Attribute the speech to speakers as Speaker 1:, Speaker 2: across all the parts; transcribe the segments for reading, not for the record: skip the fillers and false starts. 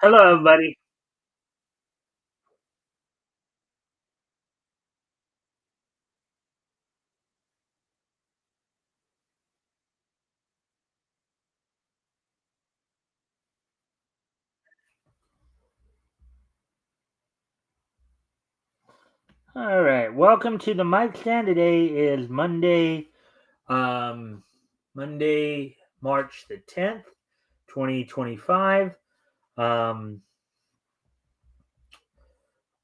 Speaker 1: Hello, everybody. All right, welcome to the Mikestand. Today is um, Monday, March the 10th, 2025. Of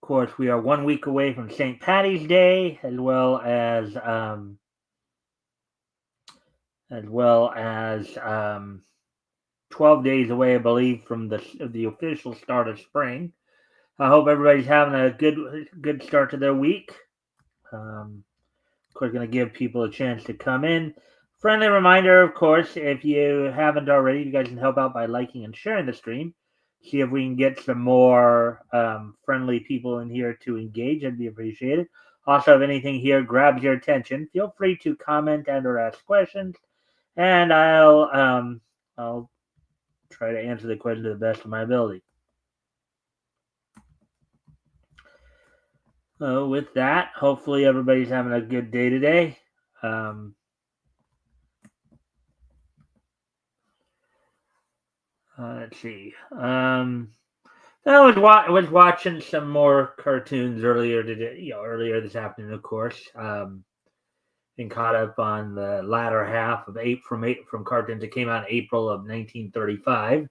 Speaker 1: course, we are 1 week away from St. Patty's Day, as well as 12 days away, I believe, from the official start of spring. I hope everybody's having a good start to their week. Of course, going to give people a chance to come in. Friendly reminder, of course, if you haven't already, you guys can help out by liking and sharing the stream. See if we can get some more friendly people in here to engage. That'd be appreciated. Also, if anything here grabs your attention, feel free to comment and or ask questions, and I'll try to answer the question to the best of my ability. So, with that, hopefully everybody's having a good day today. Let's see. I was watching some more cartoons earlier today. Earlier this afternoon, of course. And caught up on the latter half of eight from cartoons that came out in April of 1935,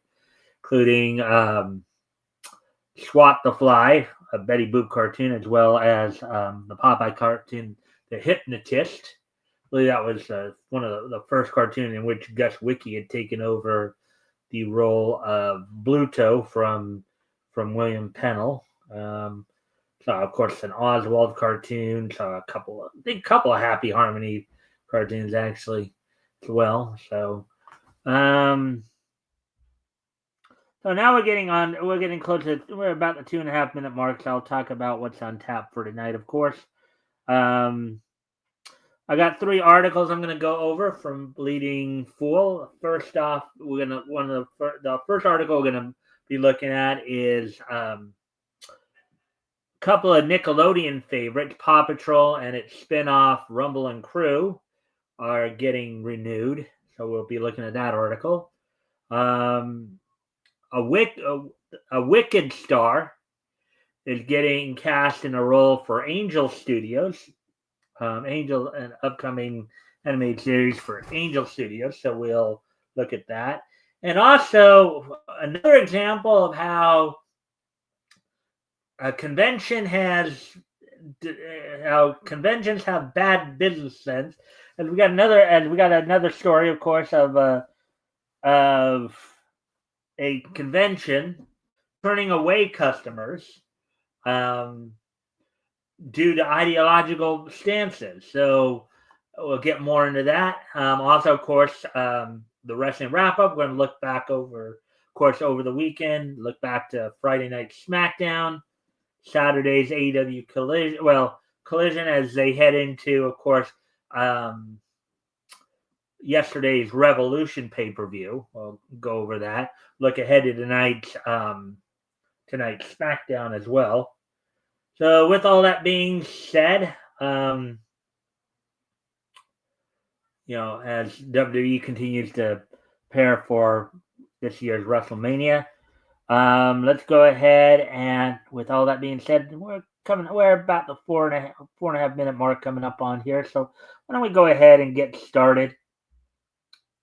Speaker 1: including Swat the Fly, a Betty Boop cartoon, as well as the Popeye cartoon, The Hypnotist. I believe that was one of the first cartoons in which Gus Wiki had taken over the role of Bluto from William Pennell. So of course an Oswald cartoon. So a couple of Happy Harmony cartoons actually as well. So now we're getting on. We're getting close to. We're about the 2.5 minute mark. So I'll talk about what's on tap for tonight. Of course, um, I got three articles I'm going to go over from Bleeding Fool. First off, we're gonna one of the first article we're going to be looking at is a couple of Nickelodeon favorites, Paw Patrol and its spinoff Rumble and Crew, are getting renewed. So we'll be looking at that article. A Wicked star is getting cast in a role for Angel Studios. An upcoming animated series for Angel Studios. So we'll look at that. And also another example of how a convention has how conventions have bad business sense. And we got another story, of course, of a convention turning away customers um, due to ideological stances. So we'll get more into that. Also, of course, the wrestling wrap up. We're going to look back over the weekend. Look back to Friday night SmackDown, Saturday's AEW Collision as they head into, of course, yesterday's Revolution pay per view. We'll go over that. Look ahead to tonight's SmackDown as well. So, with all that being said, as WWE continues to prepare for this year's WrestleMania, let's go ahead and, with all that being said, we're about the 4.5 minute mark coming up on here. So, why don't we go ahead and get started?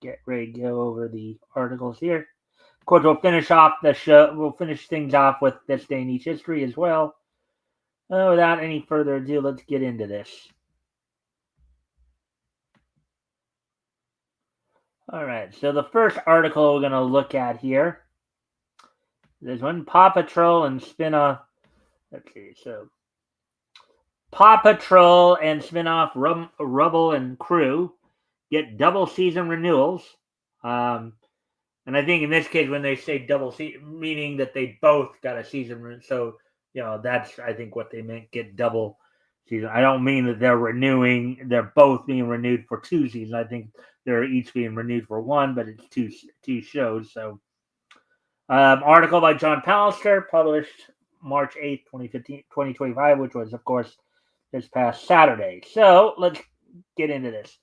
Speaker 1: Get ready to go over the articles here. Of course, we'll finish off the show. We'll finish things off with this day in each history as well. Without any further ado, let's get into this. All right. So the first article we're going to look at here. There's one Paw Patrol and spinoff. Let's see. So Paw Patrol and spinoff Rubble and Crew get double season renewals. And I think in this case, when they say double season, meaning that they both got a season. So, that's, I think, what they meant, get double season. I don't mean that they're both being renewed for 2 seasons. I think they're each being renewed for one, but it's two shows. So, Article by John Pallister, published March 8th, 2025, which was, of course, this past Saturday. So let's get into this.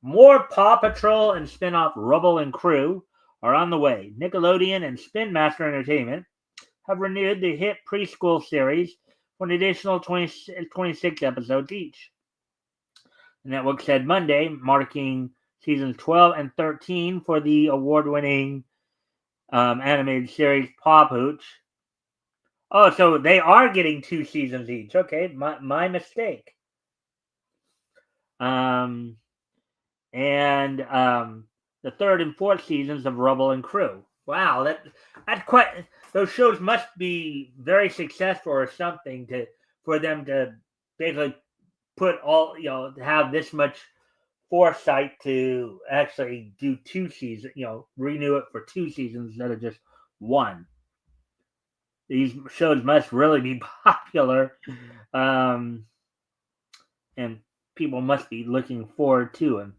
Speaker 1: More Paw Patrol and spin-off Rubble and Crew are on the way. Nickelodeon and Spin Master Entertainment have renewed the hit preschool series for an additional 26 episodes each. The network said Monday, marking seasons 12 and 13 for the award-winning animated series Paw Pooch. Oh, so they are getting 2 seasons each. Okay, my mistake. And the 3rd and 4th seasons of Rubble and Crew. Wow, that's quite. Those shows must be very successful or something for them to basically put all have this much foresight to actually do 2 seasons. Renew it for 2 seasons instead of just 1. These shows must really be popular, and people must be looking forward to them.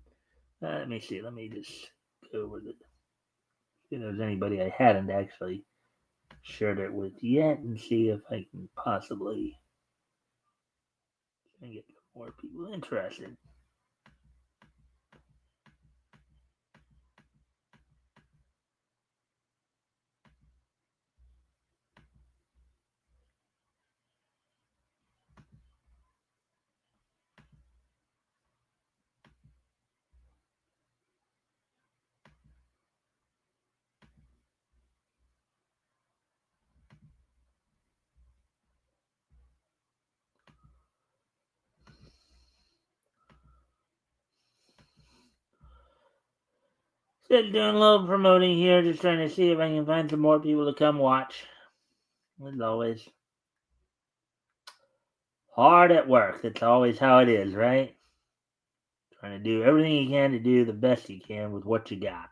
Speaker 1: Let me see. Let me just go over it. If there's anybody I hadn't actually shared it with yet, and see if I can possibly get more people interested. Just doing a little promoting here, just trying to see if I can find some more people to come watch. As always, hard at work. That's always how it is, right? Trying to do everything you can to do the best you can with what you got.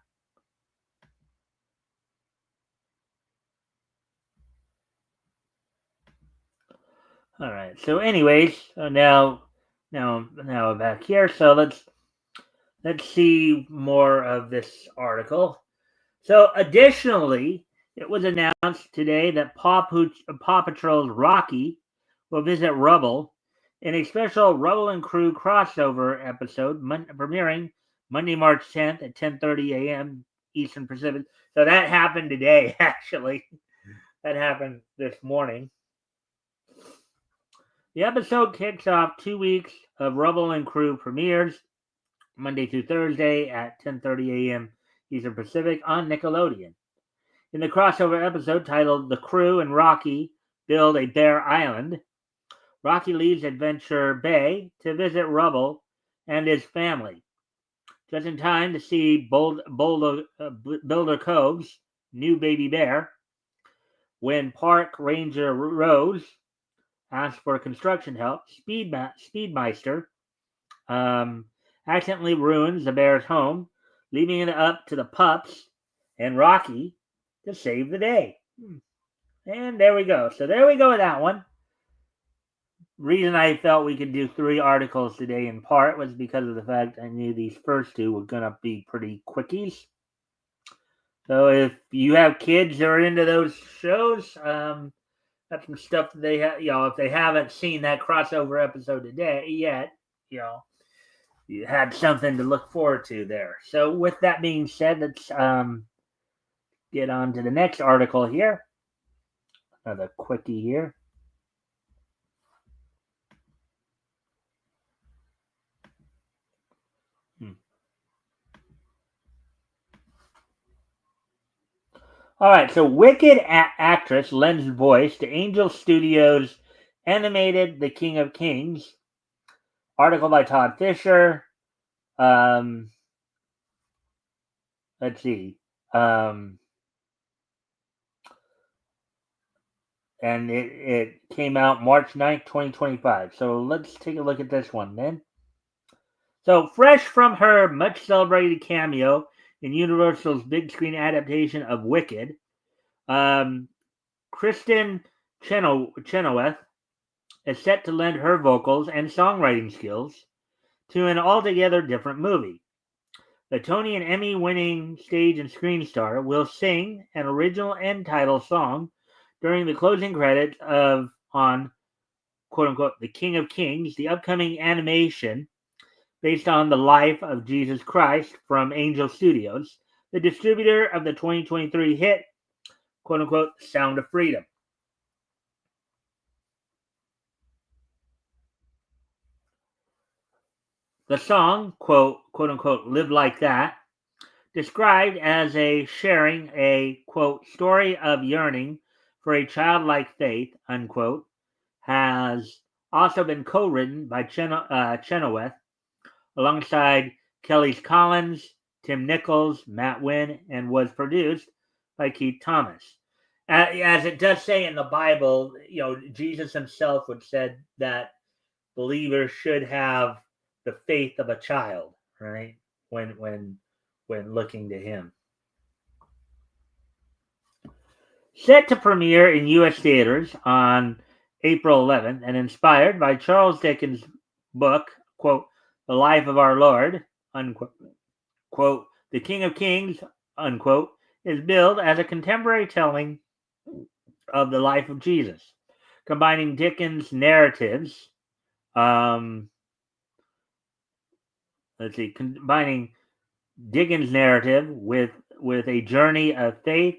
Speaker 1: All right. So, anyways, now back here. So let's see more of this article. So, additionally, it was announced today that Paw Patrol's Rocky will visit Rubble in a special Rubble and Crew crossover episode premiering Monday, March 10th at 10:30 a.m. Eastern Pacific. So that happened today, actually. That happened this morning. The episode kicks off 2 weeks of Rubble and Crew premieres Monday through Thursday at 10:30 a.m. Eastern Pacific on Nickelodeon. In the crossover episode titled The Crew and Rocky Build a Bear Island, Rocky leaves Adventure Bay to visit Rubble and his family, just in time to see Boulder Cove's new baby bear. When Park Ranger Rose asks for construction help, Speedmeister accidentally ruins the bear's home, leaving it up to the pups and Rocky to save the day. And there we go. So there we go with that one. Reason I felt we could do 3 articles today in part was because of the fact I knew these first 2 were going to be pretty quickies. So if you have kids that are into those shows, that's some stuff that they have. If they haven't seen that crossover episode today yet, you had something to look forward to there. So with that being said, let's get on to the next article here. Another quickie here. All right, so Wicked actress lends voice to Angel Studios' animated The King of Kings. Article by Todd Fisher. Let's see. And it came out March 9th, 2025. So let's take a look at this one then. So fresh from her much celebrated cameo in Universal's big screen adaptation of Wicked, Kristen Chenoweth is set to lend her vocals and songwriting skills to an altogether different movie. The Tony and Emmy winning stage and screen star will sing an original end title song during the closing credits on quote unquote The King of Kings, the upcoming animation based on the life of Jesus Christ from Angel Studios, the distributor of the 2023 hit quote unquote Sound of Freedom. The song, quote unquote, Live Like That, described as sharing a, quote, story of yearning for a childlike faith, unquote, has also been co-written by Chenoweth alongside Kelly Collins, Tim Nichols, Matt Wynn, and was produced by Keith Thomas. As it does say in the Bible, Jesus himself would said that believers should have the faith of a child, right? When looking to him. Set to premiere in U.S. theaters on April 11th and inspired by Charles Dickens' book, quote, The Life of Our Lord, unquote, quote, The King of Kings, unquote, is billed as a contemporary telling of the life of Jesus, combining Dickens' narratives, combining Dickens' narrative with a journey of faith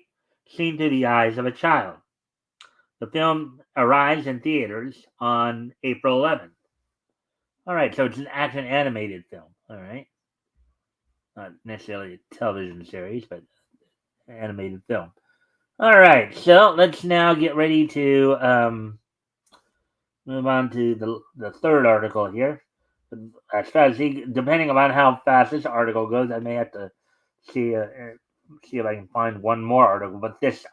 Speaker 1: seen through the eyes of a child. The film arrives in theaters on April 11th. All right, so it's an action animated film. All right, not necessarily a television series, but animated film. All right, so let's now get ready to move on to the third article here. As fast as depending on how fast this article goes, I may have to see if I can find one more article. But this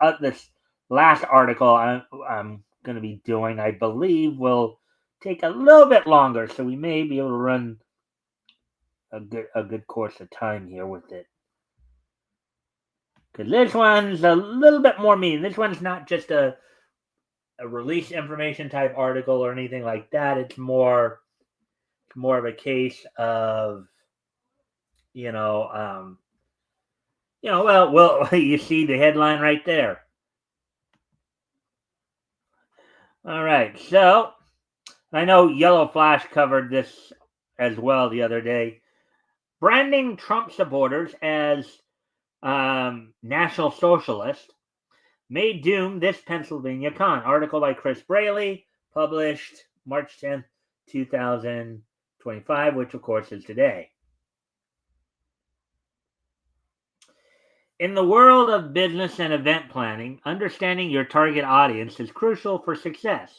Speaker 1: last article I'm going to be doing, I believe, will take a little bit longer, so we may be able to run a good course of time here with it. Because this one's a little bit more mean. This one's not just a release information type article or anything like that. It's more of a case of well, you see the headline right there. All right, so I know Yellow Flash covered this as well the other day. Branding Trump supporters as National Socialist may doom this Pennsylvania con. Article by Chris Braley, published March 10th, 2025, which of course is today. In the world of business and event planning, understanding your target audience is crucial for success.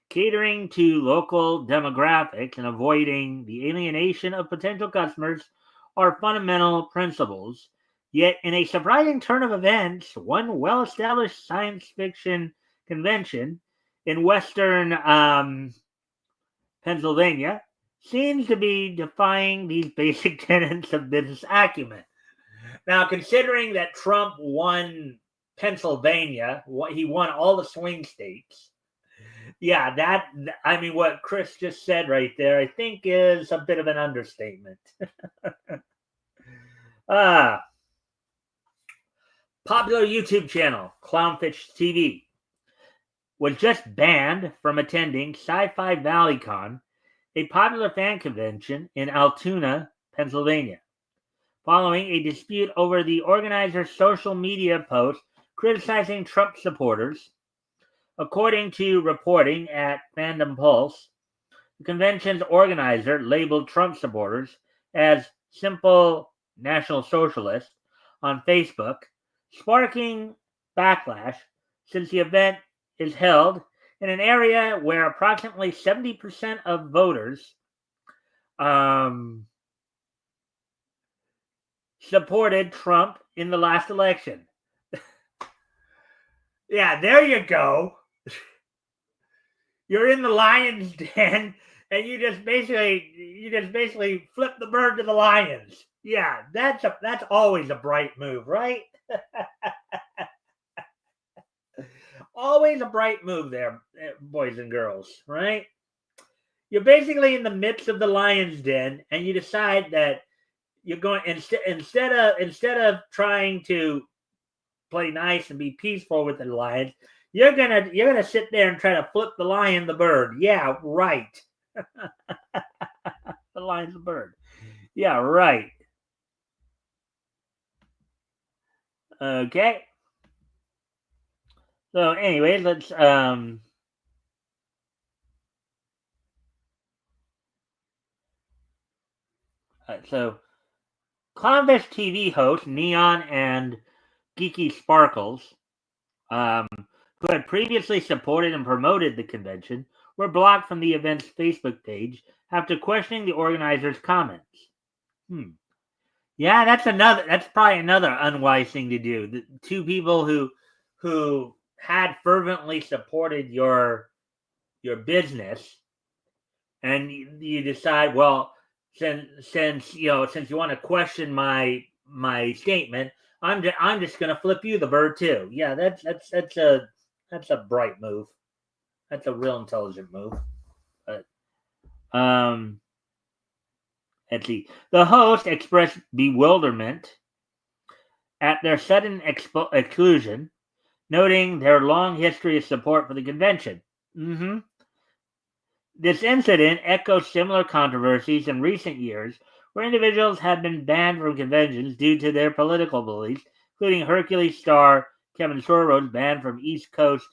Speaker 1: Catering to local demographics and avoiding the alienation of potential customers are fundamental principles. Yet, in a surprising turn of events, one well-established science fiction convention in western Pennsylvania seems to be defying these basic tenets of business acumen. Now, considering that Trump won Pennsylvania, he won all the swing states. Yeah, what Chris just said right there, I think is a bit of an understatement. Popular YouTube channel, Clownfish TV, was just banned from attending Sci-Fi ValleyCon, a popular fan convention in Altoona, Pennsylvania, following a dispute over the organizer's social media post criticizing Trump supporters. According to reporting at Fandom Pulse, the convention's organizer labeled Trump supporters as simple National Socialists on Facebook, sparking backlash since the event is held in an area where approximately 70% of voters supported Trump in the last election. Yeah, there you go. You're in the lion's den, and you just basically flip the bird to the lions. Yeah, that's always a bright move, right? Always a bright move there, boys and girls, right? You're basically in the midst of the lion's den, and you decide that you're going instead of trying to play nice and be peaceful with the lions, you're gonna sit there and try to flip the lion the bird. Yeah, right. The lion's the bird. Yeah, right. Okay. So anyway, let's so Clownfish TV host Neon and Geeky Sparkles, who had previously supported and promoted the convention, were blocked from the event's Facebook page after questioning the organizers' comments. Yeah, that's probably another unwise thing to do. The two people who had fervently supported your business, and you decide, well, since you want to question my statement, I'm just going to flip you the bird too. Yeah, that's a bright move. That's a real intelligent move. But let's see. The host expressed bewilderment at their sudden exclusion, noting their long history of support for the convention. This incident echoes similar controversies in recent years where individuals have been banned from conventions due to their political beliefs, including Hercules star Kevin Sorbo's ban from East Coast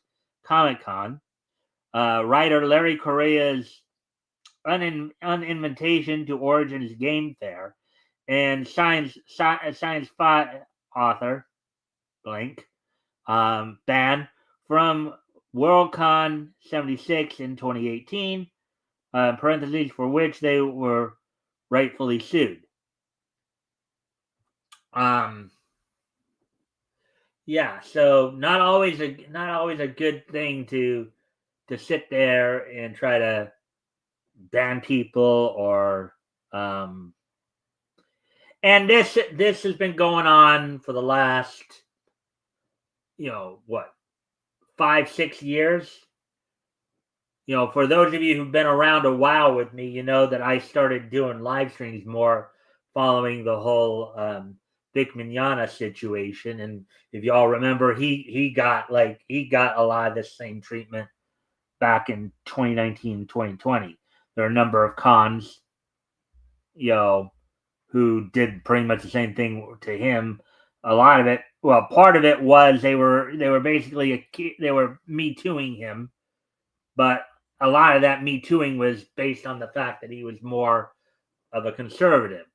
Speaker 1: Comic Con, writer Larry Correa's uninvitation to Origins Game Fair, and science author blank ban from Worldcon 76 in 2018, parentheses, for which they were rightfully sued. Yeah, so not always a good thing to sit there and try to ban people or and this has been going on for the last 5-6 years. For those of you who've been around a while with me, you know that I started doing live streams more following the whole Vic Mignogna situation. And if y'all remember, he got a lot of this same treatment back in 2019, 2020. There are a number of cons, who did pretty much the same thing to him. A lot of it, well, part of it was they were basically they were Me Tooing him, but a lot of that Me Tooing was based on the fact that he was more of a conservative,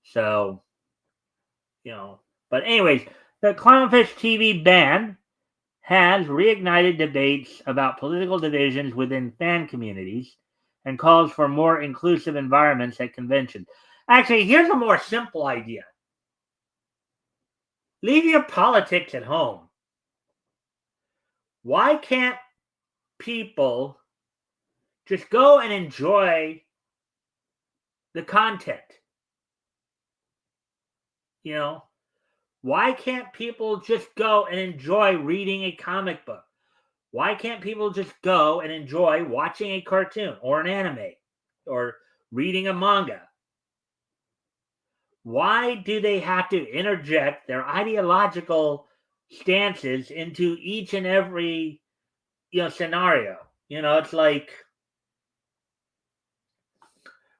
Speaker 1: So, but anyways, the Clownfish TV ban has reignited debates about political divisions within fan communities and calls for more inclusive environments at conventions. Actually, here's a more simple idea. Leave your politics at home. Why can't people just go and enjoy the content? Why can't people just go and enjoy reading a comic book? Why can't people just go and enjoy watching a cartoon or an anime or reading a manga? Why do they have to interject their ideological stances into each and every scenario? It's like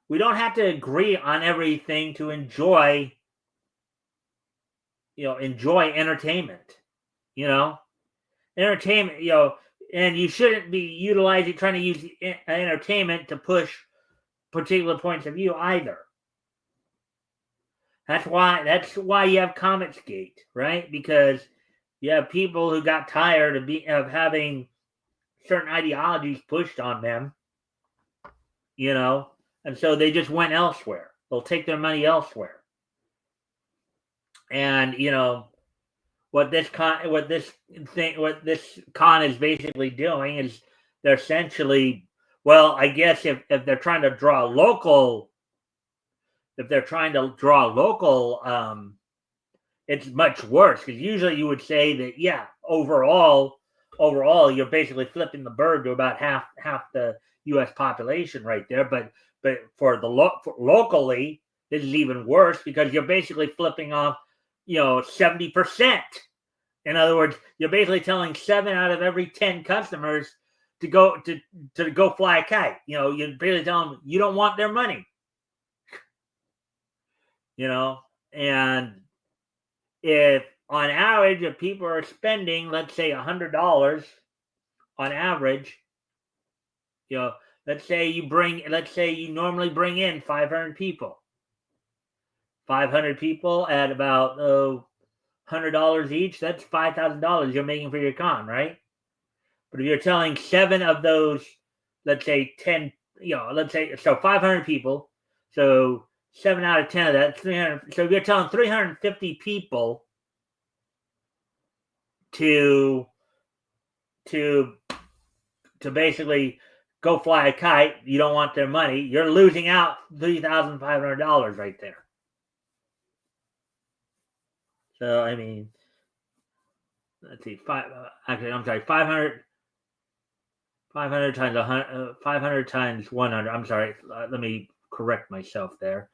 Speaker 1: we don't have to agree on everything to enjoy entertainment. Entertainment, and you shouldn't be trying to use entertainment to push particular points of view either. That's why you have Comicsgate, right? Because you have people who got tired of having certain ideologies pushed on them, and so they just went elsewhere. They'll take their money elsewhere. And what this con is basically doing is they're essentially, well, I guess if they're trying to draw local, it's much worse, because usually you would say that, yeah, overall you're basically flipping the bird to about half the U.S. population right there, but for locally this is even worse because you're basically flipping off, 70%. In other words, you're basically telling 7 out of every 10 customers to go fly a kite. You're basically telling them you don't want their money. And if on average, if people are spending, let's say $100 on average, let's say you normally bring in 500 people. 500 people at about $100 each, that's $5,000 you're making for your con, right? But if you're telling 7 of those, let's say 10, so 500 people, so 7 out of 10 of that, 300. So if you're telling 350 people to basically go fly a kite, you don't want their money, you're losing out $3,500 right there. So, I mean, let's see, 500 times 100, 500 times 100. I'm sorry, let me correct myself there.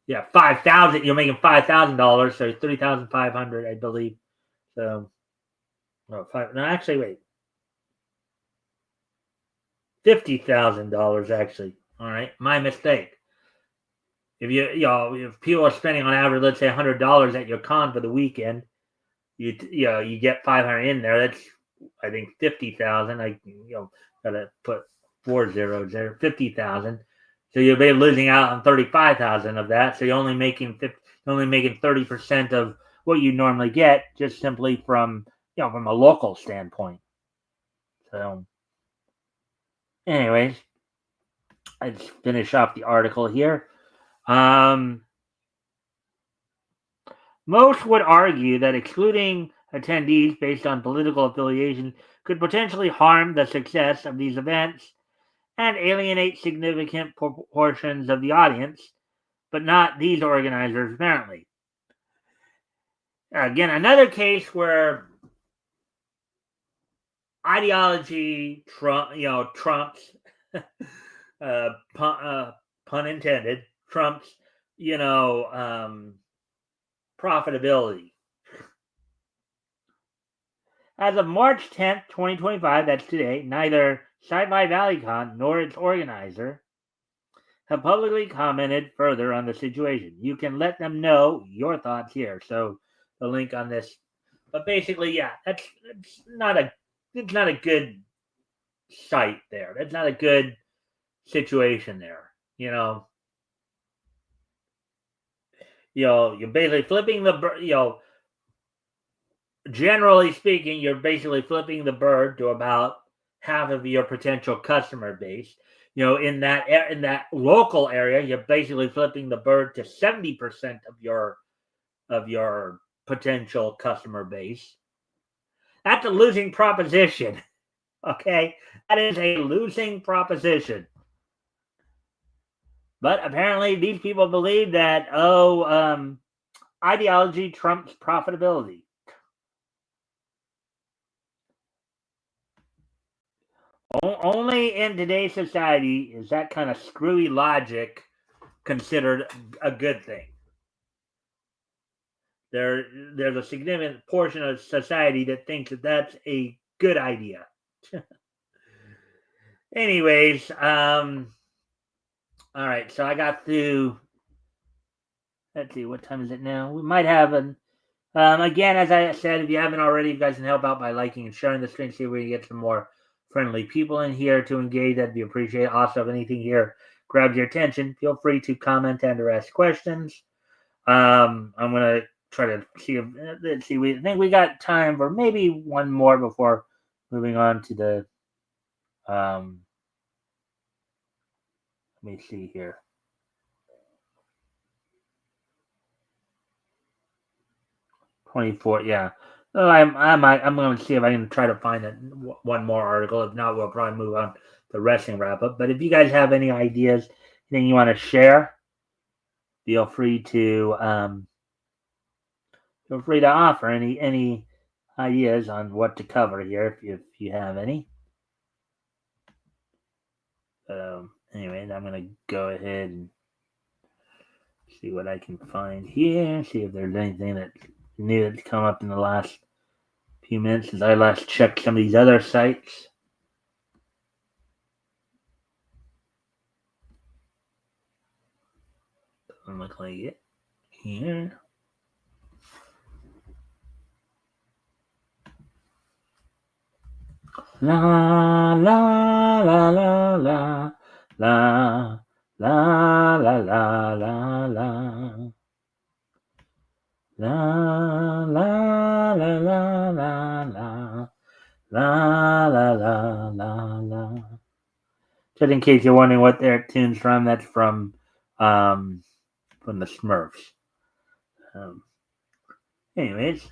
Speaker 1: Yeah, 5,000. You're making $5,000, so 3,500, I believe. So, actually, wait, $50,000 actually. All right, my mistake. If people are spending on average, let's say $100 at your con for the weekend, you get 500 in there. That's, I think, 50,000. I gotta put 4 zeros there. 50,000. So you're losing out on 35,000 of that. So you're only making 30% of what you normally get, just simply from a local standpoint. So, anyways, let's finish off the article here. Most would argue that excluding attendees based on political affiliation could potentially harm the success of these events and alienate significant portions of the audience, but not these organizers, apparently. Again, another case where ideology trumps, pun intended, trumps, profitability. As of March 10th, 2025, that's today, neither Sci-Fi ValleyCon nor its organizer have publicly commented further on the situation. You can let them know your thoughts here. So the link on this. But basically, yeah, it's not a good site there. That's not a good situation there. You're basically flipping the generally speaking, you're basically flipping the bird to about half of your potential customer base. In that local area, you're basically flipping the bird to 70% of your potential customer base. That's a losing proposition. Okay, that is a losing proposition. But apparently, these people believe that ideology trumps profitability. Only in today's society is that kind of screwy logic considered a good thing. There's a significant portion of society that thinks that that's a good idea. Anyways, all right, so I got through. Let's see, what time is it now? We might have again, as I said, if you haven't already, you guys can help out by liking and sharing the stream. See if we can get some more friendly people in here to engage. That'd be appreciated. Also, if anything here grabs your attention, feel free to comment and or ask questions. I'm gonna try to see if we think we got time for maybe one more before moving on to the let me see here. $24, yeah. I'm going to see if I can try to find one more article. If not, we'll probably move on to the wrestling wrap up. But if you guys have any ideas, anything you want to share, feel free to offer any ideas on what to cover here if you have any. Anyway, I'm going to go ahead and See what I can find here. See if there's anything that's new that's come up in the last few minutes since I last checked some of these other sites. Doesn't look like it here. La la la la la la la la la la la. La la la la la la la la la la. Just in case you're wondering what their tune's from, that's from the Smurfs. Anyways,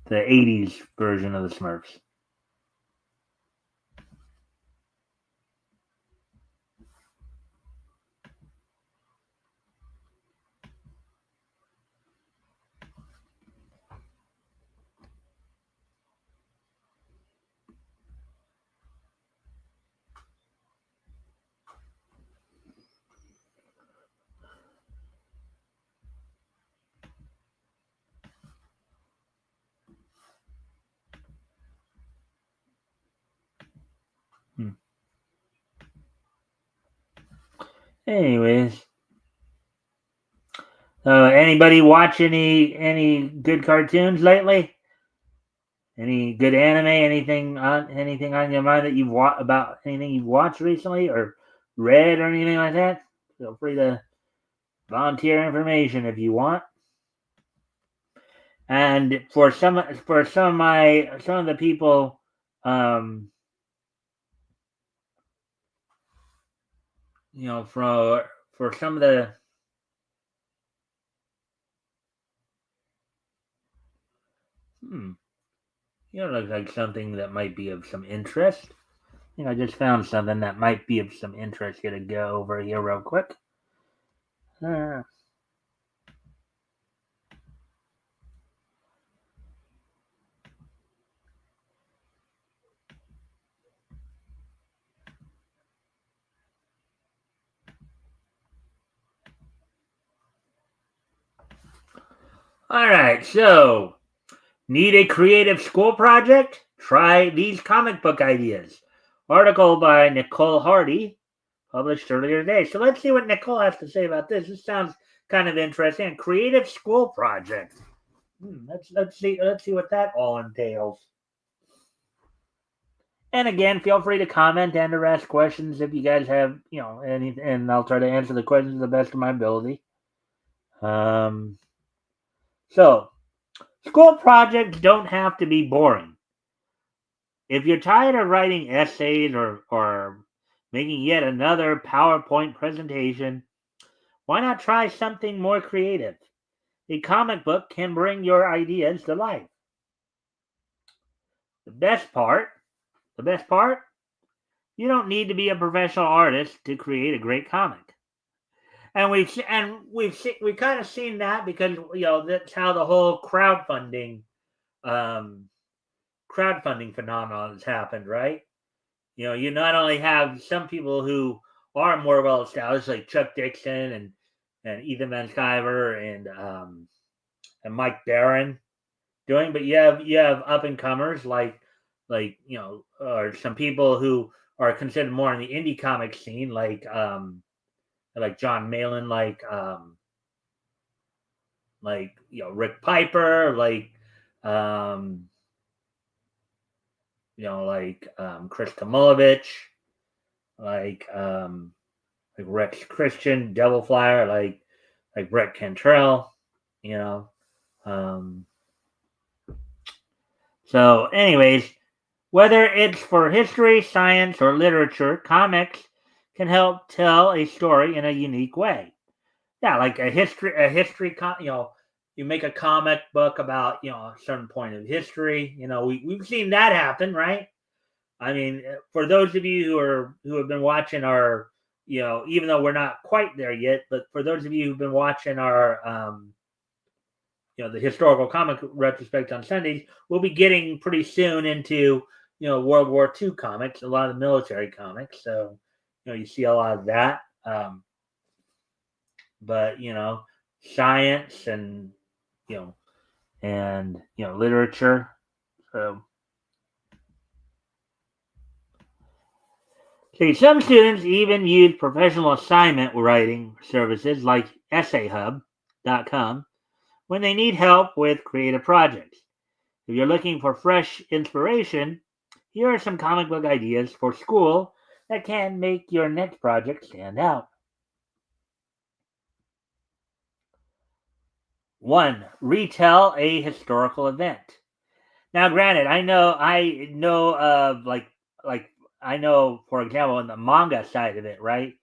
Speaker 1: the '80s version of the Smurfs. Anyways, anybody watch any good cartoons lately? Any good anime? Anything on your mind that you've about anything you've watched recently or read or anything like that? Feel free to volunteer information if you want. And for some of the people, for some of the looks like something that might be of some interest. I think I just found something that might be of some interest. Gonna go over here real quick. All right, so need a creative school project? Try these comic book ideas. Article by Nicole Hardy, published earlier today. So let's see what Nicole has to say about this. This sounds kind of interesting. Creative school project. Let's see what that all entails. And again, feel free to comment and or ask questions if you guys have any, and I'll try to answer the questions to the best of my ability. So school projects don't have to be boring. If you're tired of writing essays or making yet another PowerPoint presentation, why not try something more creative? A comic book can bring your ideas to life. The best part, you don't need to be a professional artist to create a great comic. And we've kind of seen that because that's how the whole crowdfunding phenomenon has happened, right? You not only have some people who are more well established, like Chuck Dixon and Ethan Van Sciver and Mike Barron doing, but you have up and comers like or some people who are considered more in the indie comic scene, like John Malin, like Rick Piper, like Chris Tomolovich, like Rex Christian, Devil Flyer, like Brett Cantrell, So, anyways, whether it's for history, science, or literature, comics can help tell a story in a unique way. Yeah, like a history, you make a comic book about a certain point of history. We've seen that happen, right? I mean, for those of you who have been watching our, even though we're not quite there yet, but for those of you who've been watching our the historical comic retrospect on Sundays, we'll be getting pretty soon into World War II comics, a lot of the military comics. So you see a lot of that. but science and literature. So, see, some students even use professional assignment writing services like EssayHub.com when they need help with creative projects. If you're looking for fresh inspiration, here are some comic book ideas for school that can make your next project stand out. 1. Retell a historical event. Now, granted, I know of like I know, for example, in the manga side of it, right?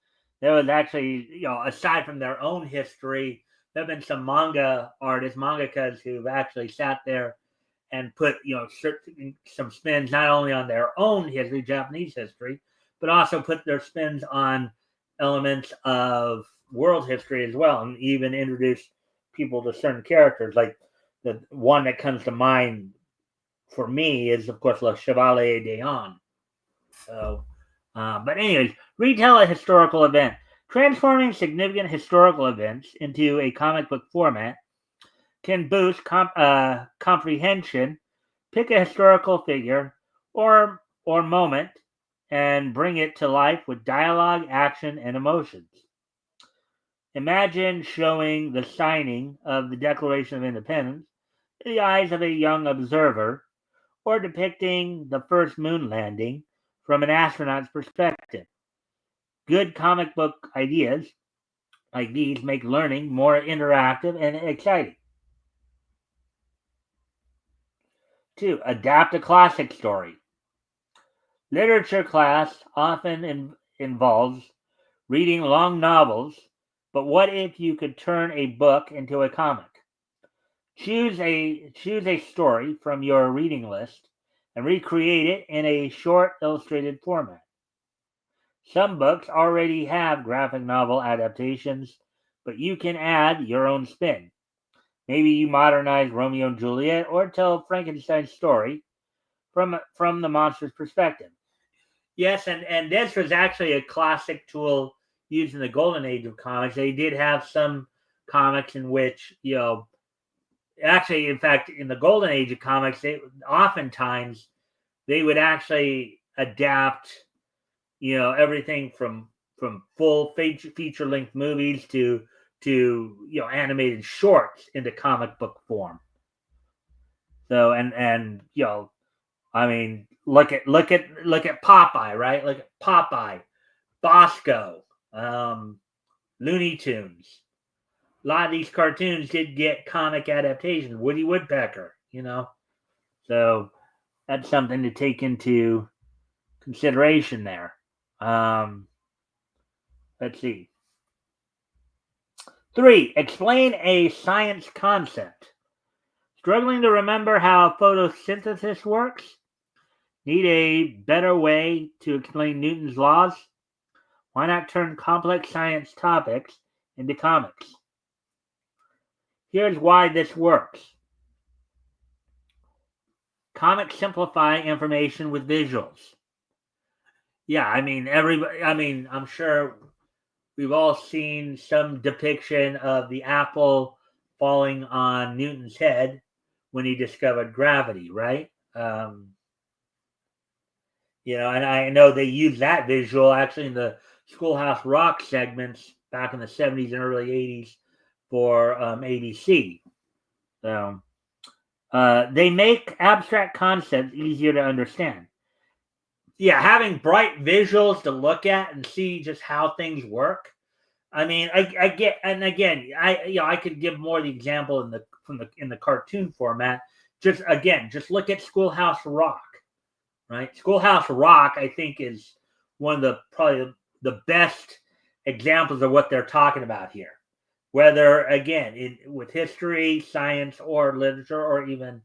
Speaker 1: There was actually, aside from their own history, there have been some manga artists, mangakas who've actually sat there and put, some spins not only on their own history, Japanese history, but also put their spins on elements of world history as well, and even introduce people to certain characters. Like the one that comes to mind for me is, of course, Le Chevalier d'Eon. So, but anyways, retell a historical event. Transforming significant historical events into a comic book format can boost comprehension. Pick a historical figure or moment and bring it to life with dialogue, action, and emotions. Imagine showing the signing of the Declaration of Independence in the eyes of a young observer, or depicting the first moon landing from an astronaut's perspective. Good comic book ideas like these make learning more interactive and exciting. 2. Adapt a classic story. Literature class often involves reading long novels, but what if you could turn a book into a comic? Choose a story from your reading list and recreate it in a short illustrated format. Some books already have graphic novel adaptations, but you can add your own spin. Maybe you modernize Romeo and Juliet or tell Frankenstein's story from the monster's perspective. Yes, and this was actually a classic tool used in the golden age of comics. They did have some comics in which, actually, in fact, in the golden age of comics, oftentimes they would actually adapt, everything from full feature length movies to animated shorts into comic book form. So and I mean, look at Popeye, right? Look at Popeye, Bosco, Looney Tunes. A lot of these cartoons did get comic adaptations. Woody Woodpecker. So that's something to take into consideration there. Let's see. 3. Explain a science concept. Struggling to remember how photosynthesis works? Need a better way to explain Newton's laws? Why not turn complex science topics into comics? Here's why this works. Comics simplify information with visuals. Yeah, I mean, I'm sure we've all seen some depiction of the apple falling on Newton's head when he discovered gravity, right? And I know they used that visual actually in the Schoolhouse Rock segments back in the 70s and early 80s for ABC. So they make abstract concepts easier to understand. Yeah, having bright visuals to look at and see just how things work. I mean, I get, and again, I could give more of the example in the cartoon format. Just look at Schoolhouse Rock, right? Schoolhouse Rock, I think, is one of probably the best examples of what they're talking about here. Whether again with history, science, or literature, or even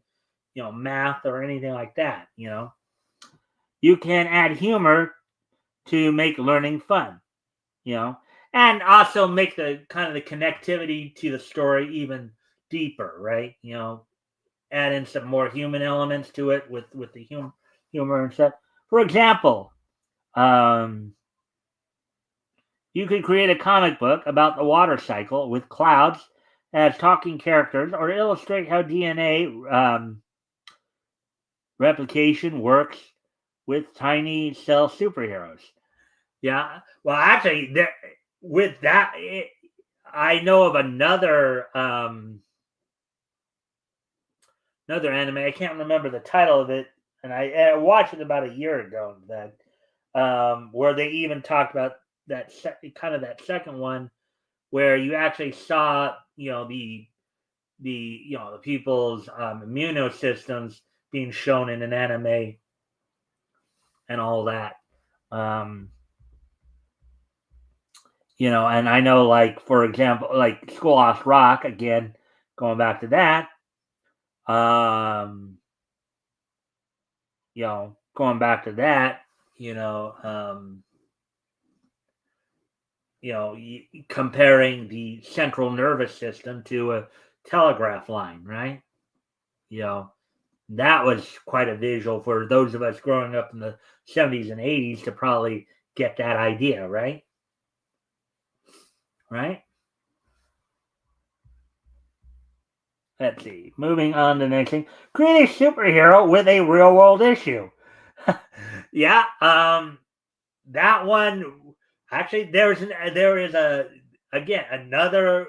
Speaker 1: math or anything like that, you can add humor to make learning fun, and also make the kind of the connectivity to the story even deeper, right? Add in some more human elements to it with the humor and stuff. For example, You could create a comic book about the water cycle with clouds as talking characters, or illustrate how DNA replication works with tiny cell superheroes. Yeah. Well, actually, with that, I know of another anime. I can't remember the title of it, and I watched it about a year ago. Where they even talked about that that second one, where you actually saw the people's immune systems being shown in an anime and all that. Um, and I know, like, for example, like Schoolhouse Rock, again, going back to that, um, going back to that, you know, um, comparing the central nervous system to a telegraph line, right? You know, that was quite a visual for those of us growing up in the 70s and 80s to probably get that idea, right? Right? Let's see. Moving on to the next thing. Create a superhero with a real world issue. Yeah, that one actually there is again another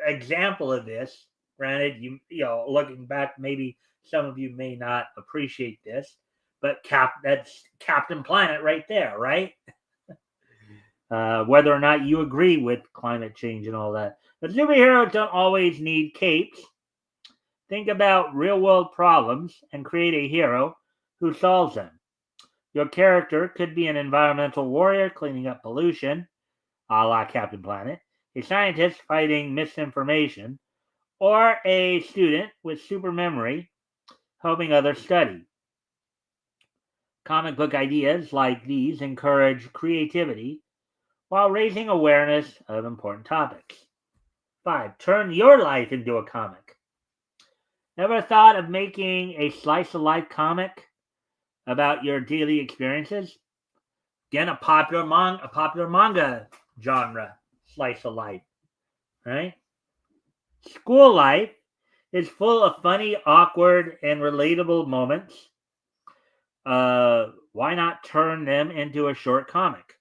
Speaker 1: example of this. Granted, looking back, maybe some of you may not appreciate this, but that's Captain Planet right there, right? Whether or not you agree with climate change and all that. But superheroes don't always need capes. Think about real world problems and create a hero who solves them. Your character could be an environmental warrior cleaning up pollution, a la Captain Planet, a scientist fighting misinformation, or a student with super memory helping others study. Comic book ideas like these encourage creativity while raising awareness of important topics. 5. Turn your life into a comic. Ever thought of making a slice of life comic about your daily experiences? Again, a popular manga genre, slice of life, right? School life is full of funny, awkward, and relatable moments. Why not turn them into a short comic?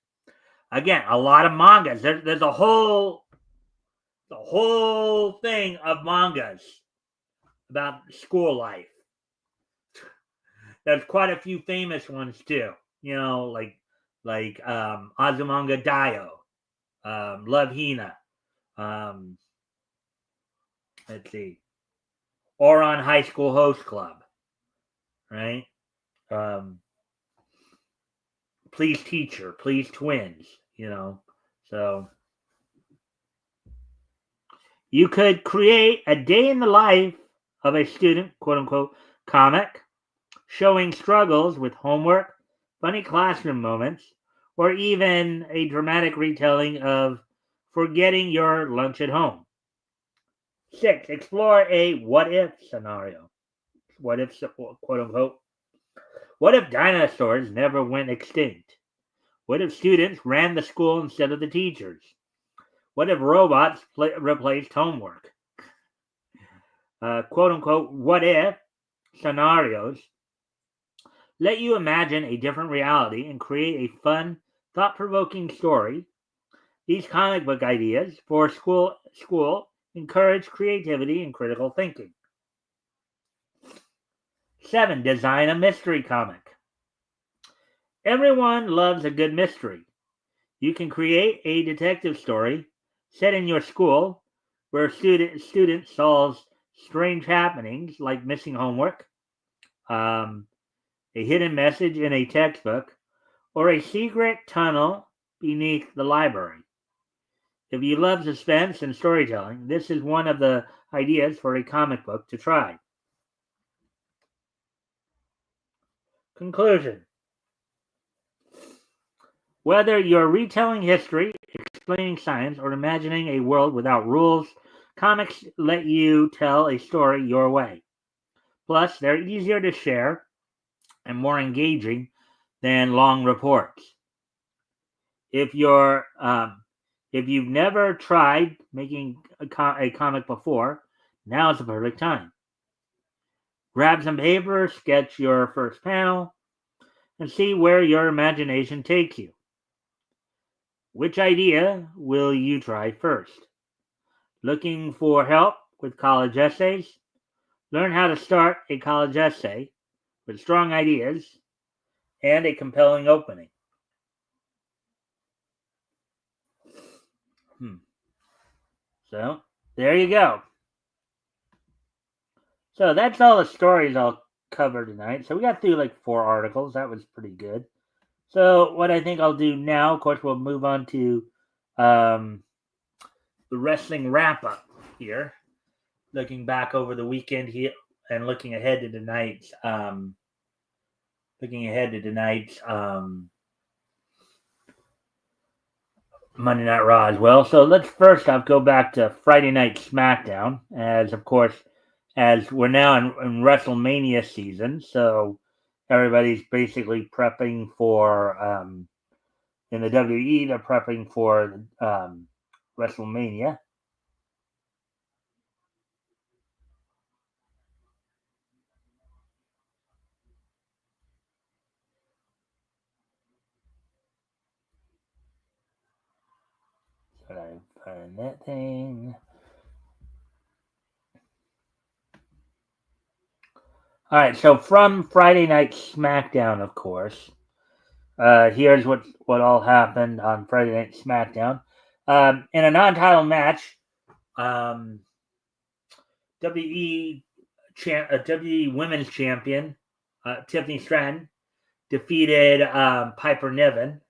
Speaker 1: Again, a lot of mangas. There's the whole thing of mangas about school life. There's quite a few famous ones too. Like Azumanga Daioh, Love Hina. Um, let's see, or on High School Host Club, right? Um, Please Teacher, Please Twins. So you could create a day in the life of a student, quote unquote, comic, showing struggles with homework, funny classroom moments, or even a dramatic retelling of forgetting your lunch at home. 6. Explore a what if scenario. What if, quote unquote, what if dinosaurs never went extinct? What if students ran the school instead of the teachers? What if robots replaced homework? Quote unquote, what if scenarios let you imagine a different reality and create a fun, thought provoking story. These comic book ideas for school encourage creativity and critical thinking. 7. Design a mystery comic. Everyone loves a good mystery. You can create a detective story set in your school where student solves strange happenings like missing homework, a hidden message in a textbook, or a secret tunnel beneath the library. If you love suspense and storytelling, this is one of the ideas for a comic book to try. Conclusion. Whether you're retelling history, explaining science, or imagining a world without rules, comics let you tell a story your way. Plus, they're easier to share and more engaging than long reports. If you're If you've never tried making a comic before, now is the perfect time. Grab some paper, sketch your first panel, and see where your imagination takes you. Which idea will you try first? Looking for help with college essays? Learn how to start a college essay with strong ideas and a compelling opening. So, there you go. So, that's all the stories I'll cover tonight. So, we got through like 4 articles. That was pretty good. So, what I think I'll do now, of course, we'll move on to the wrestling wrap up here. Looking back over the weekend here and looking ahead to tonight's Monday Night Raw as well. So let's first off go back to Friday Night SmackDown, as of course, as we're now in WrestleMania season. So everybody's basically prepping for in the WWE. They're prepping for WrestleMania. So I find that thing. All right, so from Friday Night SmackDown, of course, here's what all happened on Friday Night SmackDown. In a non-title match, WWE Women's Champion Tiffany Stratton defeated Piper Niven.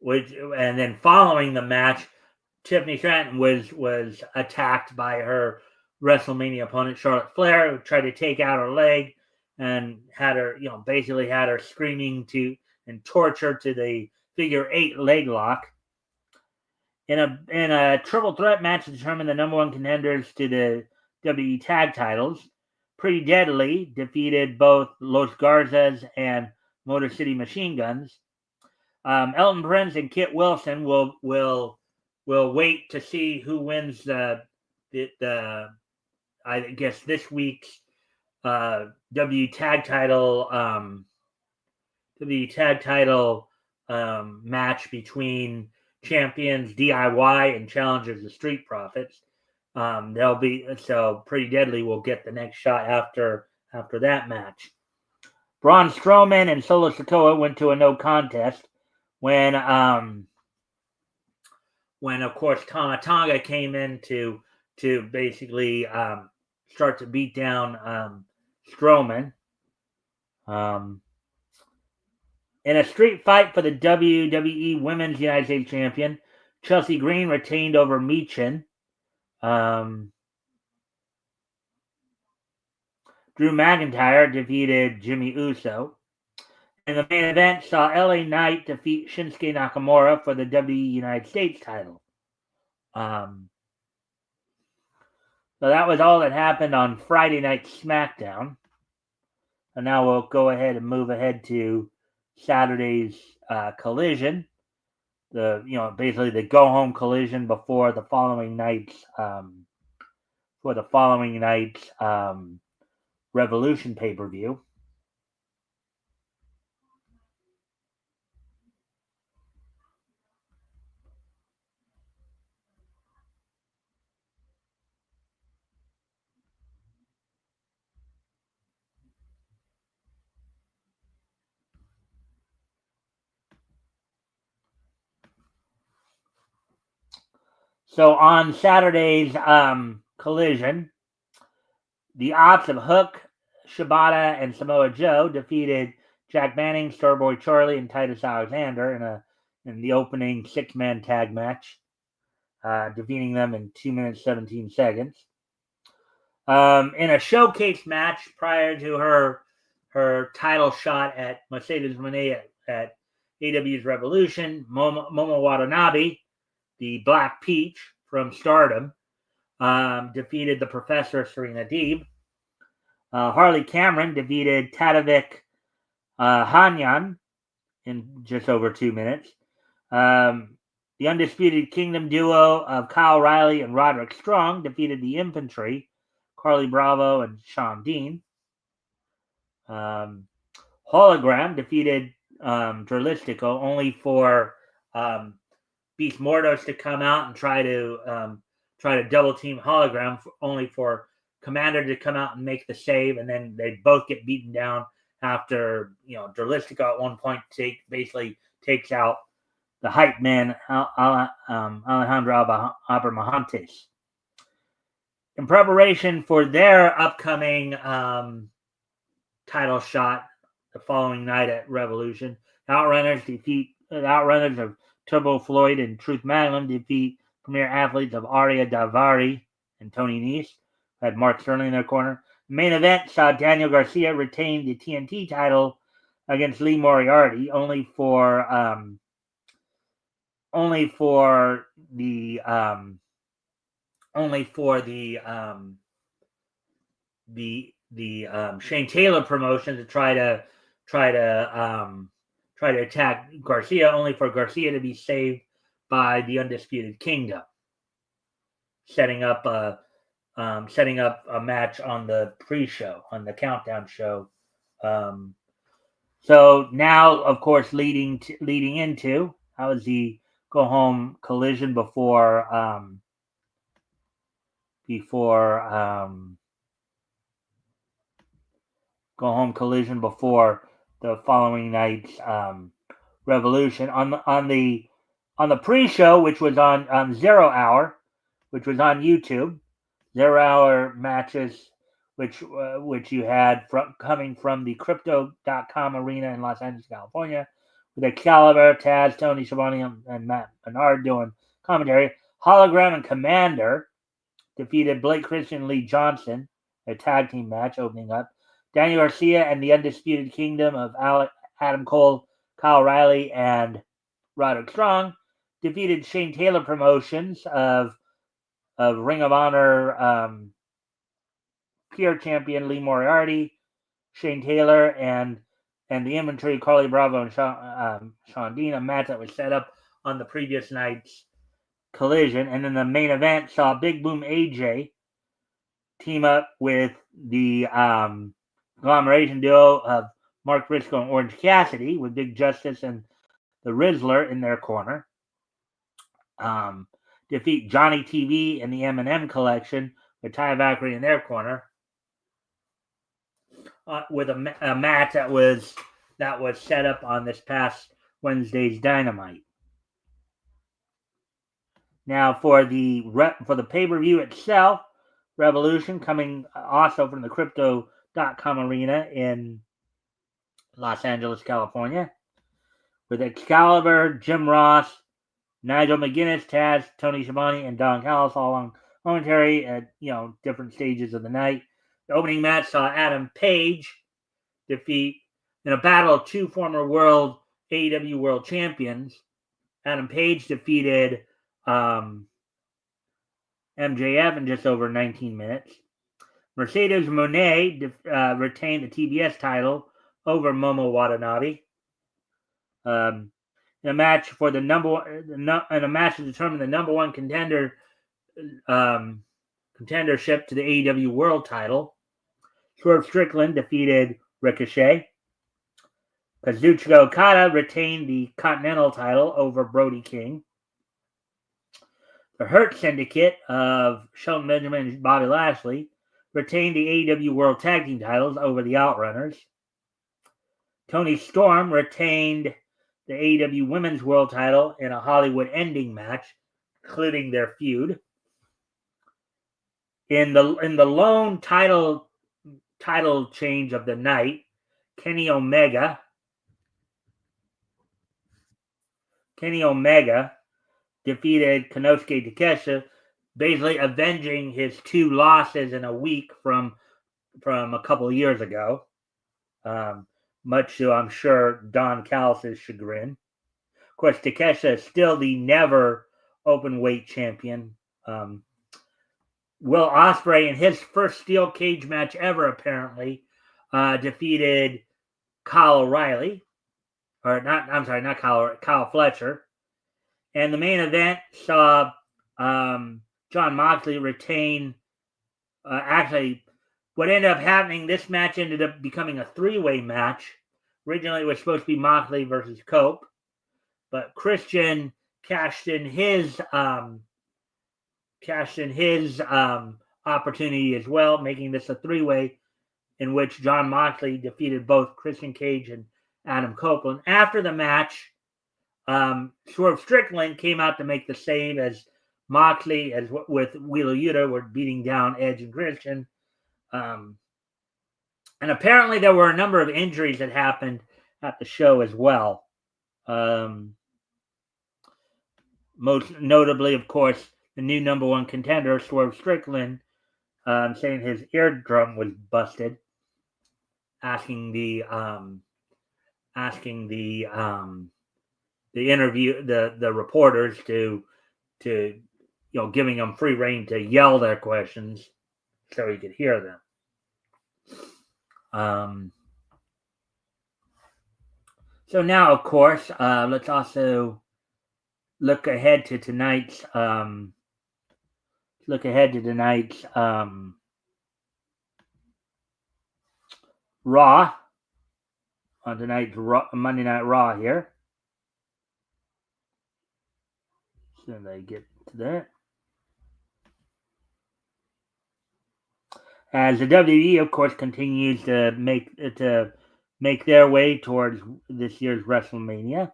Speaker 1: And then following the match, Tiffany Stratton was attacked by her WrestleMania opponent Charlotte Flair, who tried to take out her leg and had her, basically had her screaming and tortured to the figure 8 leg lock. In a triple threat match to determine the number 1 contenders to the WWE tag titles, Pretty Deadly defeated both Los Garzas and Motor City Machine Guns. Elton Prince and Kit Wilson will wait to see who wins the I guess this week's W tag title match between champions DIY and challengers the Street Profits. They'll be so Pretty Deadly will get the next shot after that match. Braun Strowman and Solo Sikoa went to a no contest when of course Tama Tonga came in to basically start to beat down Strowman. In a street fight for the WWE Women's United States Champion, Chelsea Green retained over Michin. Drew McIntyre defeated Jimmy Uso. And the main event saw LA Knight defeat Shinsuke Nakamura for the WWE United States title. So that was all that happened on Friday Night SmackDown. And now we'll go ahead and move ahead to Saturday's Collision. Basically the go home Collision before the following night's Revolution pay-per-view. So on Saturday's Collision, the Ops of Hook, Shibata, and Samoa Joe defeated Jack Manning, Starboy Charlie, and Titus Alexander in the opening 6-man tag match, defeating them in 2 minutes 17 seconds. In a showcase match prior to her title shot at Mercedes Moné at AW's Revolution, Momo Watanabe, the Black Peach from Stardom, defeated the Professor Serena Deeb. Harley Cameron defeated Tadevik Hanyan in just over 2 minutes. The Undisputed Kingdom duo of Kyle Riley and Roderick Strong defeated the Infantry, Carly Bravo and Sean Dean. Hologram defeated Dralistico, only for Beast Mordos to come out and try to double team Hologram, only for Commander to come out and make the save, and then they both get beaten down after Dralistico at one point basically takes out the hype man Alejandro Abrahantes. In preparation for their upcoming title shot the following night at Revolution, Outrunners of Turbo Floyd and Truth Magnum defeat premier athletes of Aria Davari and Tony Nese, who had Mark Sterling in their corner. The main event saw Daniel Garcia retain the TNT title against Lee Moriarty, only for Shane Taylor promotion to try to attack Garcia, only for Garcia to be saved by the Undisputed Kingdom, setting up a match on the pre-show, on the countdown show. So now, of course, leading into how was the go home collision before the following night's Revolution on the pre-show, which was on 0 Hour, which was on YouTube. 0 Hour matches, which you had coming from the Crypto.com arena in Los Angeles, California, with Excalibur, Taz, Tony Schiavone, and Matt Menard doing commentary. Hologram and Commander defeated Blake Christian and Lee Johnson, a tag team match opening up. Daniel Garcia and the Undisputed Kingdom of Adam Cole, Kyle Riley, and Roderick Strong defeated Shane Taylor Promotions of Ring of Honor PR champion Lee Moriarty, Shane Taylor, and the Infantry, Carly Bravo and Sean Dean, a match that was set up on the previous night's collision. And then the main event saw Big Boom AJ team up with the conglomeration duo of Mark Briscoe and Orange Cassidy, with Big Justice and the Rizzler in their corner. Defeat Johnny TV and the M&M Collection with Ty Valkyrie in their corner. With a match that was set up on this past Wednesday's Dynamite. Now for the pay-per-view itself, Revolution, coming also from the Crypto.com arena in Los Angeles, California, with Excalibur, Jim Ross, Nigel McGuinness, Taz, Tony Schiavone, and Don Callis all on commentary at different stages of the night. The opening match saw Adam Page defeat, in a battle of two former AEW World Champions. Adam Page defeated MJF in just over 19 minutes. Mercedes Moné retained the TBS title over Momo Watanabe. In a match to determine the number one contendership to the AEW World Title, Swerve Strickland defeated Ricochet. Kazuchika Okada retained the Continental title over Brody King. The Hurt Syndicate of Shelton Benjamin and Bobby Lashley retained the AEW World Tag Team titles over the Outrunners. Tony Storm retained the AEW Women's World title in a Hollywood ending match, including their feud. In the lone title change of the night, Kenny Omega defeated Konosuke Takeshita, basically avenging his 2 losses in a week from a couple of years ago. Much to, I'm sure, Don Callis' chagrin. Of course, Takeshita is still the never open weight champion. Will Ospreay, in his first steel cage match ever, apparently, defeated Kyle O'Reilly. or not. I'm sorry, not Kyle Fletcher. And the main event saw Jon Moxley retain. Actually, what ended up happening, this match ended up becoming a three-way match. Originally, it was supposed to be Moxley versus Cope, but Christian cashed in his opportunity as well, making this a three-way in which Jon Moxley defeated both Christian Cage and Adam Copeland. After the match, Swerve Strickland came out to make the save as Moxley, as with Wheeler Yuta, were beating down Edge and Christian. And apparently there were a number of injuries that happened at the show as well. Most notably, of course, the new number one contender, Swerve Strickland, saying his eardrum was busted, asking the interview the reporters to giving them free rein to yell their questions so he could hear them. So now, of course, let's also look ahead to tonight's Raw, on tonight's Monday Night Raw here. So they get to that. As the WWE, of course, continues to make their way towards this year's WrestleMania.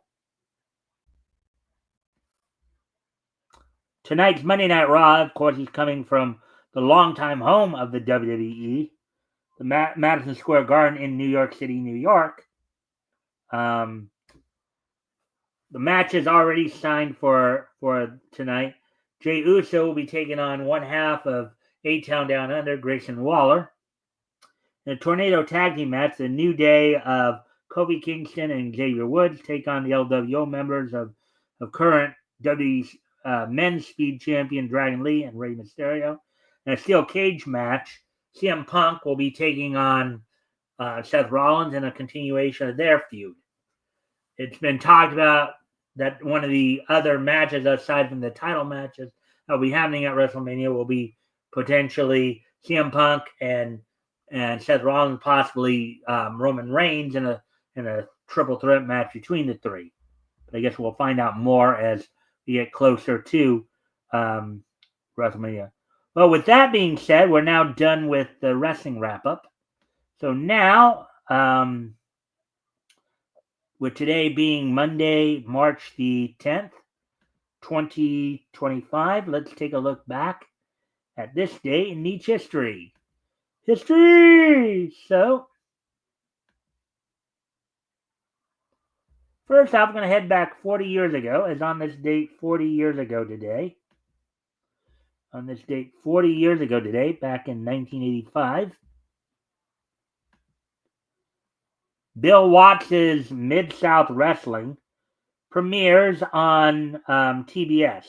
Speaker 1: Tonight's Monday Night Raw, of course, is coming from the longtime home of the WWE, the Madison Square Garden in New York City, New York. The match is already signed for tonight. Jey Uso will be taking on one half of A-Town Down Under, Grayson Waller. In a tornado tag team match, the New Day of Kofi Kingston and Xavier Woods take on the LWO members of current WWE men's speed champion Dragon Lee and Rey Mysterio. In a steel cage match, CM Punk will be taking on Seth Rollins in a continuation of their feud. It's been talked about that one of the other matches aside from the title matches that will be happening at WrestleMania will be potentially CM Punk and Seth Rollins, possibly Roman Reigns in a triple threat match between the three. But I guess we'll find out more as we get closer to WrestleMania. Well, with that being said, we're now done with the wrestling wrap-up. So now, with today being Monday, March the 10th, 2025, let's take a look back at this day in Nietzsche history. So, first off, I'm going to head back 40 years ago, as on this date 40 years ago today. On this date 40 years ago today, back in 1985, Bill Watts' Mid-South Wrestling premieres on TBS.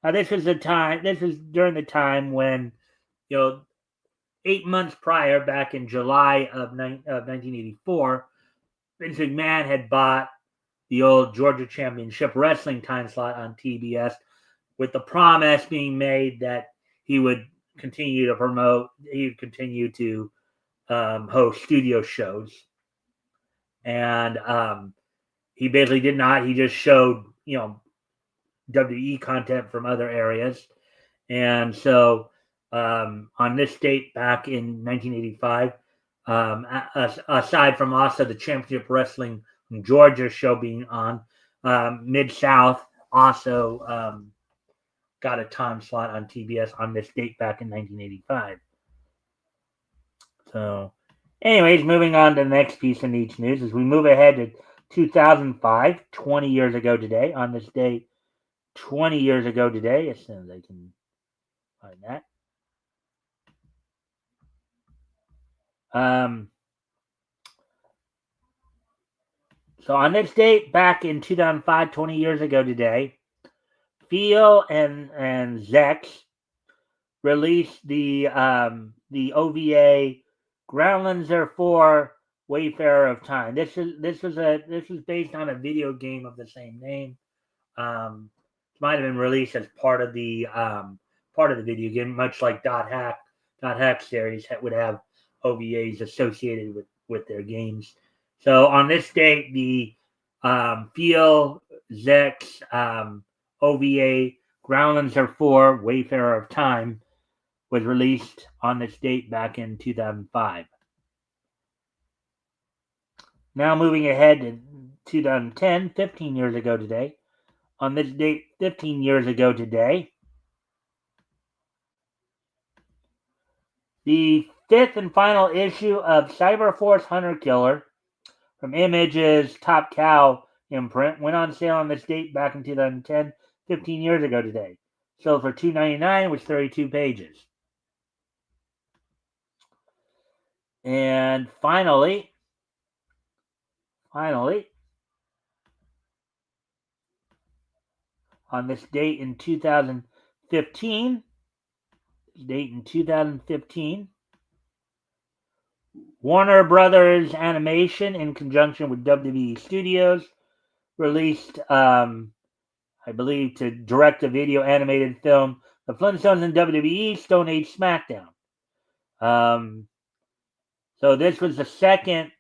Speaker 1: Now, this was during the time when, 8 months prior, back in July of 1984, Vince McMahon had bought the old Georgia Championship Wrestling time slot on TBS, with the promise being made that he would continue to promote, he would continue to host studio shows. And he basically did not. He just showed, WWE content from other areas. And so on this date back in 1985, aside from also the Championship Wrestling from Georgia show being on, Mid-South also got a time slot on TBS on this date back in 1985. So, anyways, moving on to the next piece of Nietzsche news as we move ahead to 2005, 20 years ago today, on this date, 20 years ago today, as soon as I can find that. So on this date, back in 2005, 20 years ago today, Phil and Zex released the OVA Groundlands 4 Wayfarer of Time. This was based on a video game of the same name. It might have been released as part of the video game, much like Dot Hack series would have OVAs associated with their games. So on this date, the Feel Zex OVA Groundlands Are 4 Wayfarer of Time was released on this date back in 2005. Now moving ahead to 2010, 15 years ago today. On this date, 15 years ago today, the fifth and final issue of Cyberforce Hunter Killer from Image's Top Cow imprint went on sale on this date back in 2010, 15 years ago today. Sold for $2.99 with 32 pages. And finally, on this date in 2015, Warner Brothers Animation, in conjunction with WWE Studios, released, I believe, to direct-to-video animated film The Flintstones and WWE Stone Age SmackDown. So this was the second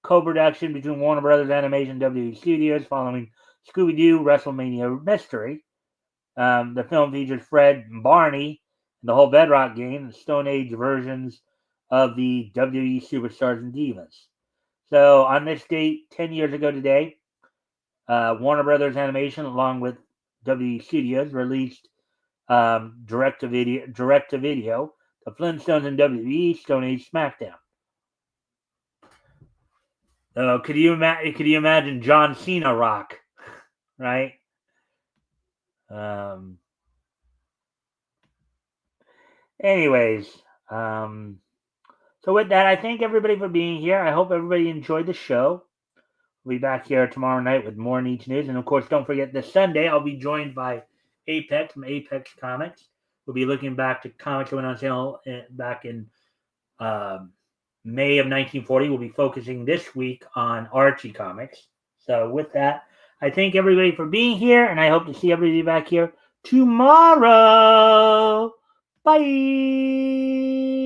Speaker 1: co-production between Warner Brothers Animation and WWE Studios following Scooby-Doo WrestleMania Mystery. The film features Fred and Barney and the whole Bedrock game, the Stone Age versions of the WWE Superstars and Divas. So on this date, 10 years ago today, Warner Brothers Animation, along with WWE Studios, released direct to video, The Flintstones and WWE Stone Age SmackDown. Could you imagine John Cena Rock, right? Anyways, so with that, I thank everybody for being here. I hope everybody enjoyed the show. We'll be back here tomorrow night with more Niche News. And of course, don't forget this Sunday, I'll be joined by Apex from Apex Comics. We'll be looking back to comics that went on sale back in May of 1940. We'll be focusing this week on Archie Comics. So with that, I thank everybody for being here, and I hope to see everybody back here tomorrow. Bye.